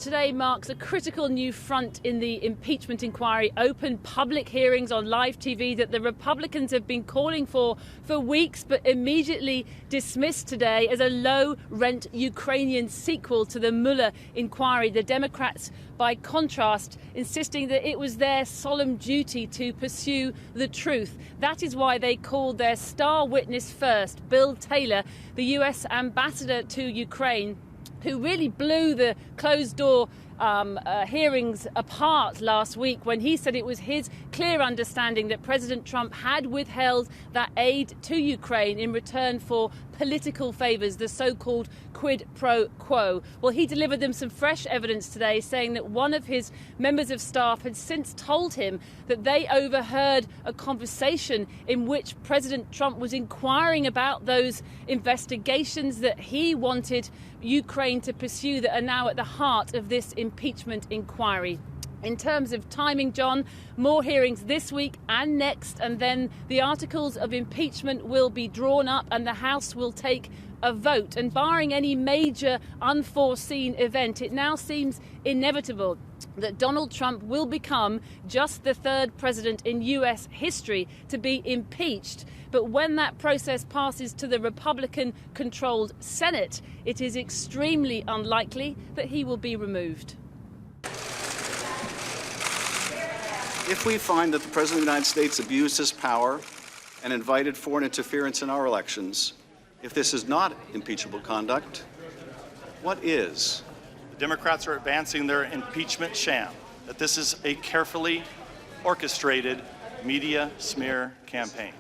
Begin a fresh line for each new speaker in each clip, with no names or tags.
Today marks a critical new front in the impeachment inquiry. Open public hearings on live TV that the Republicans have been calling for weeks, but immediately dismissed today as a low-rent Ukrainian sequel to the Mueller inquiry. The Democrats, by contrast, insisting that it was their solemn duty to pursue the truth. That is why they called their star witness first, Bill Taylor, the U.S. ambassador to Ukraine, who really blew the closed-door hearings apart last week when he said it was his clear understanding that President Trump had withheld that aid to Ukraine in return for political favours, the so-called quid pro quo. Well, he delivered them some fresh evidence today, saying that one of his members of staff had since told him that they overheard a conversation in which President Trump was inquiring about those investigations that he wanted Ukraine to pursue that are now at the heart of this impeachment inquiry. In terms of timing, John, more hearings this week and next, and then the articles of impeachment will be drawn up and the House will take a vote. And barring any major unforeseen event, it now seems inevitable that Donald Trump will become just the third president in US history to be impeached. But when that process passes to the Republican-controlled Senate, it is extremely unlikely that he will be removed.
If we find that the President of the United States abused his power and invited foreign interference in our elections, if this is not impeachable conduct, what is?
The Democrats are advancing their impeachment sham, that this is a carefully orchestrated media smear campaign.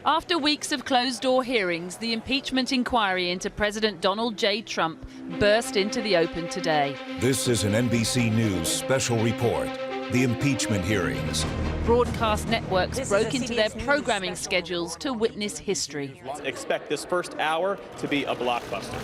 After weeks of closed-door hearings, the impeachment inquiry into President Donald J. Trump burst into the open today.
This is an NBC News special report. The impeachment hearings.
Broadcast networks broke into their programming schedules to witness history.
Expect this first hour to be a blockbuster.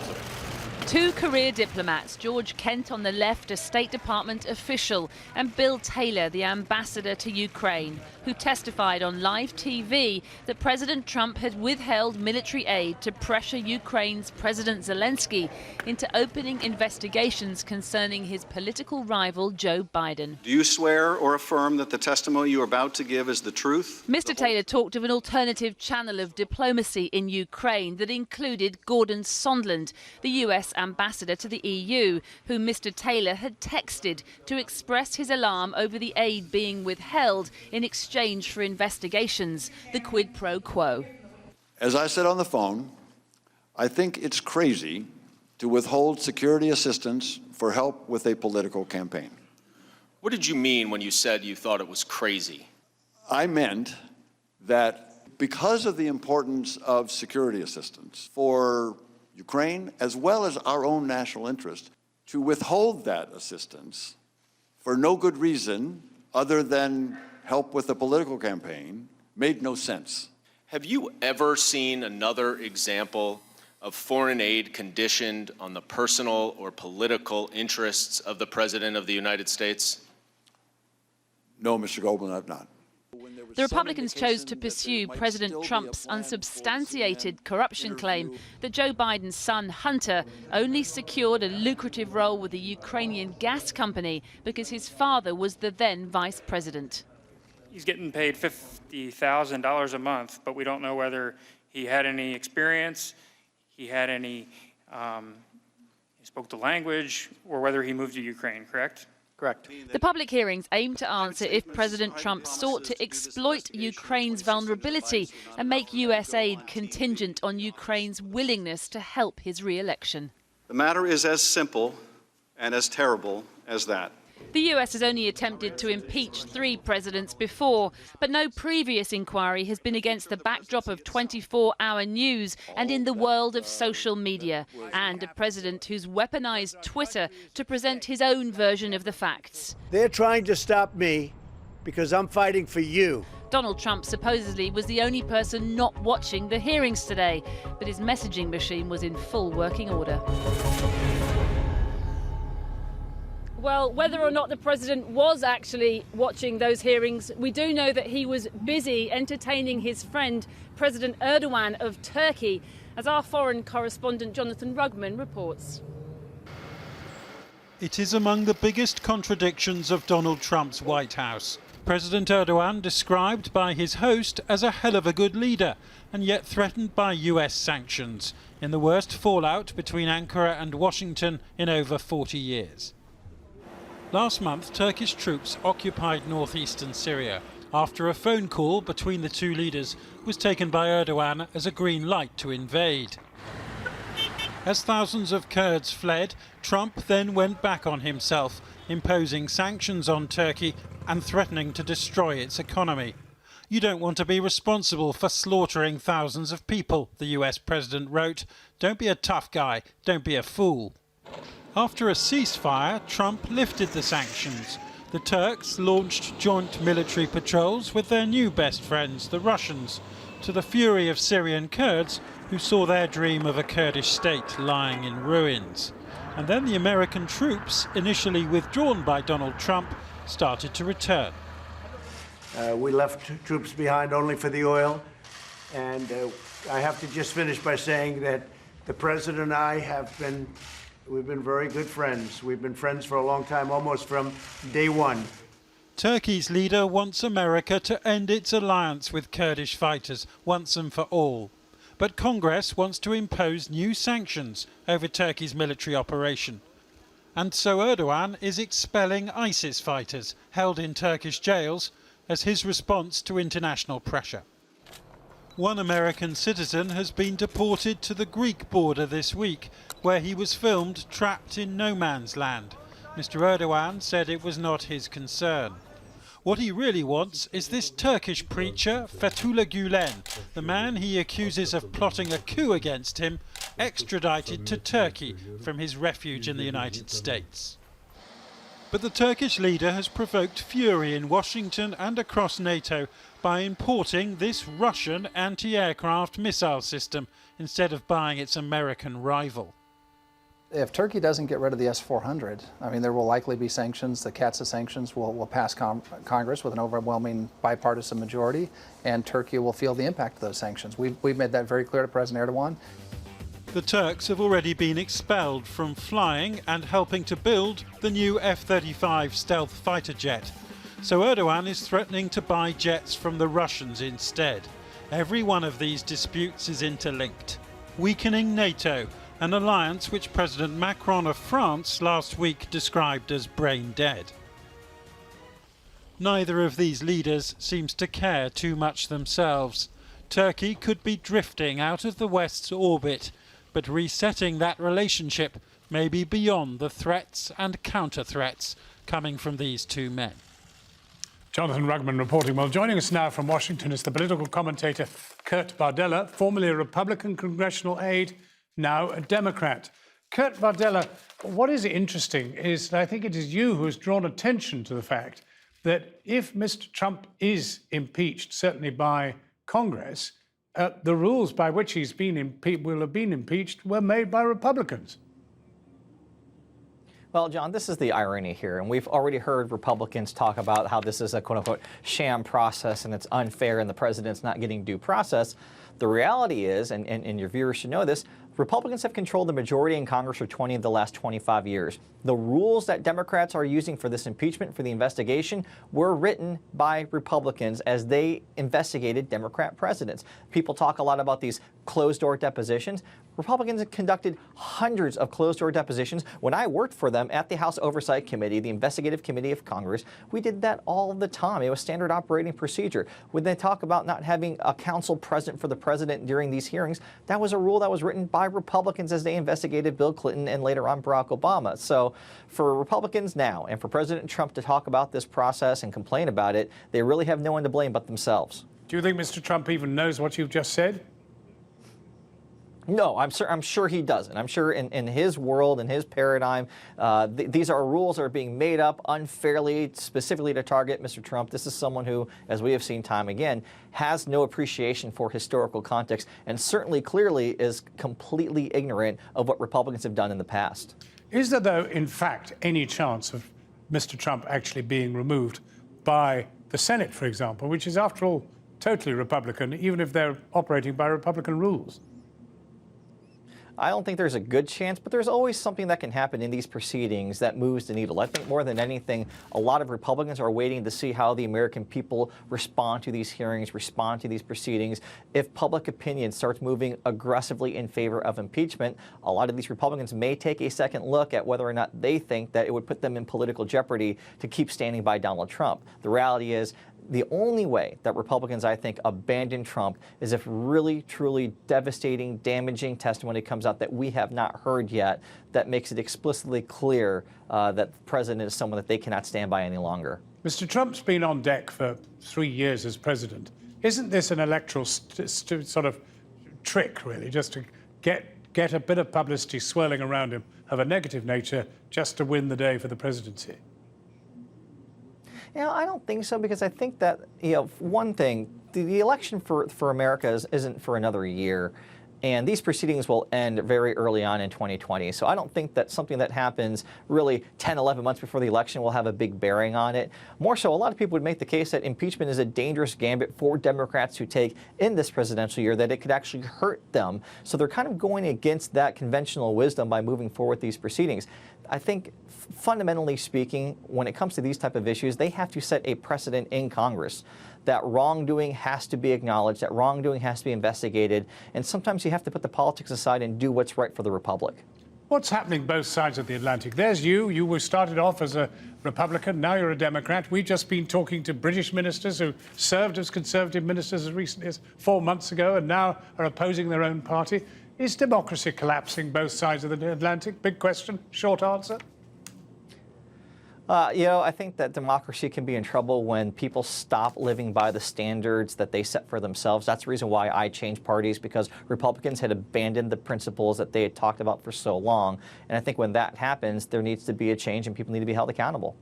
Two career diplomats, George Kent on the left, a State Department official, and Bill Taylor, the ambassador to Ukraine, who testified on live TV that President Trump had withheld military aid to pressure Ukraine's President Zelensky into opening investigations concerning his political rival, Joe Biden.
Do you swear or affirm that the testimony you are about to give is the truth?
Mr. Taylor talked of an alternative channel of diplomacy in Ukraine that included Gordon Sondland, the US ambassador to the EU, whom Mr. Taylor had texted to express his alarm over the aid being withheld in exchange for investigations, the quid pro quo.
As I said on the phone, I think it's crazy to withhold security assistance for help with a political campaign.
What did you mean when you said you thought it was crazy?
I meant that because of the importance of security assistance for Ukraine, as well as our own national interest, to withhold that assistance for no good reason other than help with a political campaign made no sense.
Have you ever seen another example of foreign aid conditioned on the personal or political interests of the President of the United States?
No, Mr. Goldman, I've not.
The Republicans chose to pursue President Trump's unsubstantiated corruption claim that Joe Biden's son, Hunter, only secured a lucrative role with the Ukrainian gas company because his father was the then vice president.
He's getting paid $50,000 a month, but we don't know whether he had any experience, he spoke the language, or whether he moved to Ukraine, correct?
Correct.
The public hearings aim to answer if President Trump sought to exploit Ukraine's vulnerability and make US aid contingent on Ukraine's willingness to help his re-election.
The matter is as simple and as terrible as that.
The US has only attempted to impeach 3 presidents before, but no previous inquiry has been against the backdrop of 24-hour news and in the world of social media, and a president who's weaponized Twitter to present his own version of the facts.
They're trying to stop me because I'm fighting for you.
Donald Trump supposedly was the only person not watching the hearings today, but his messaging machine was in full working order. Well, whether or not the president was actually watching those hearings, we do know that he was busy entertaining his friend, President Erdogan of Turkey, as our foreign correspondent Jonathan Rugman reports.
It is among the biggest contradictions of Donald Trump's White House. President Erdogan described by his host as a hell of a good leader, and yet threatened by US sanctions, in the worst fallout between Ankara and Washington in over 40 years. Last month, Turkish troops occupied northeastern Syria, after a phone call between the two leaders was taken by Erdogan as a green light to invade. As thousands of Kurds fled, Trump then went back on himself, imposing sanctions on Turkey and threatening to destroy its economy. You don't want to be responsible for slaughtering thousands of people, the US president wrote. Don't be a tough guy, don't be a fool. After a ceasefire, Trump lifted the sanctions. The Turks launched joint military patrols with their new best friends, the Russians, to the fury of Syrian Kurds who saw their dream of a Kurdish state lying in ruins. And then the American troops, initially withdrawn by Donald Trump, started to return.
We left troops behind only for the oil. And I have to just finish by saying that the president and I we've been very good friends. We've been friends for a long time, almost from day one.
Turkey's leader wants America to end its alliance with Kurdish fighters once and for all. But Congress wants to impose new sanctions over Turkey's military operation. And so Erdogan is expelling ISIS fighters held in Turkish jails as his response to international pressure. One American citizen has been deported to the Greek border this week, where he was filmed trapped in no man's land. Mr. Erdogan said it was not his concern. What he really wants is this Turkish preacher, Fethullah Gülen, the man he accuses of plotting a coup against him, extradited to Turkey from his refuge in the United States. But the Turkish leader has provoked fury in Washington and across NATO by importing this Russian anti-aircraft missile system instead of buying its American rival.
If Turkey doesn't get rid of the S-400, I mean, there will likely be sanctions. The CAATSA sanctions will pass Congress with an overwhelming bipartisan majority, and Turkey will feel the impact of those sanctions. We've made that very clear to President Erdogan.
The Turks have already been expelled from flying and helping to build the new F-35 stealth fighter jet. So Erdogan is threatening to buy jets from the Russians instead. Every one of these disputes is interlinked, weakening NATO, an alliance which President Macron of France last week described as brain dead. Neither of these leaders seems to care too much themselves. Turkey could be drifting out of the West's orbit, but resetting that relationship may be beyond the threats and counter-threats coming from these two men.
Jonathan Rugman reporting. Well, joining us now from Washington is the political commentator Curt Videla, formerly a Republican congressional aide, now a Democrat. Curt Videla, what is interesting is that I think it is you who has drawn attention to the fact that if Mr. Trump is impeached, certainly by Congress, the rules by which he's been will have been impeached were made by Republicans.
Well, John, this is the irony here, and we've already heard Republicans talk about how this is a quote-unquote sham process and it's unfair and the president's not getting due process. The reality is, and your viewers should know this, Republicans have controlled the majority in Congress for 20 of the last 25 years. The rules that Democrats are using for this impeachment, for the investigation, were written by Republicans as they investigated Democrat presidents. People talk a lot about these closed-door depositions. Republicans have conducted hundreds of closed-door depositions. When I worked for them at the House Oversight Committee, the investigative committee of Congress, we did that all the time. It was standard operating procedure. When they talk about not having a counsel present for the president during these hearings, that was a rule that was written by Republicans as they investigated Bill Clinton and later on Barack Obama. So for Republicans now and for President Trump to talk about this process and complain about it, they really have no one to blame but themselves.
Do you think Mr. Trump even knows what you've just said?
No, I'm sure he doesn't. I'm sure in his world, in his paradigm, these are rules that are being made up unfairly, specifically to target Mr. Trump. This is someone who, as we have seen time again, has no appreciation for historical context and certainly clearly is completely ignorant of what Republicans have done in the past.
Is there, though, in fact, any chance of Mr. Trump actually being removed by the Senate, for example, which is, after all, totally Republican, even if they're operating by Republican rules?
I don't think there's a good chance, but there's always something that can happen in these proceedings that moves the needle. I think more than anything, a lot of Republicans are waiting to see how the American people respond to these hearings, respond to these proceedings. If public opinion starts moving aggressively in favor of impeachment, a lot of these Republicans may take a second look at whether or not they think that it would put them in political jeopardy to keep standing by Donald Trump. The reality is, the only way that Republicans, I think, abandon Trump is if really, truly devastating, damaging testimony comes out that we have not heard yet that makes it explicitly clear that the president is someone that they cannot stand by any longer.
Mr. Trump's been on deck for 3 years as president. Isn't this an electoral sort of trick, really, just to get a bit of publicity swirling around him of a negative nature just to win the day for the presidency?
You know, I don't think so, because I think that, one thing, the election for America isn't for another year, and these proceedings will end very early on in 2020. So I don't think that something that happens really 10, 11 months before the election will have a big bearing on it. More so, a lot of people would make the case that impeachment is a dangerous gambit for Democrats to take in this presidential year, that it could actually hurt them. So they're kind of going against that conventional wisdom by moving forward with these proceedings. I think, fundamentally speaking, when it comes to these type of issues, they have to set a precedent in Congress that wrongdoing has to be acknowledged, that wrongdoing has to be investigated, and sometimes you have to put the politics aside and do what's right for the republic.
What's happening both sides of the Atlantic? There's you. You were started off as a Republican. Now you're a Democrat. We've just been talking to British ministers who served as Conservative ministers as recently as 4 months ago and now are opposing their own party. Is democracy collapsing both sides of the Atlantic? Big question, short answer.
I think that democracy can be in trouble when people stop living by the standards that they set for themselves. That's the reason why I changed parties, because Republicans had abandoned the principles that they had talked about for so long. And I think when that happens, there needs to be a change and people need to be held accountable.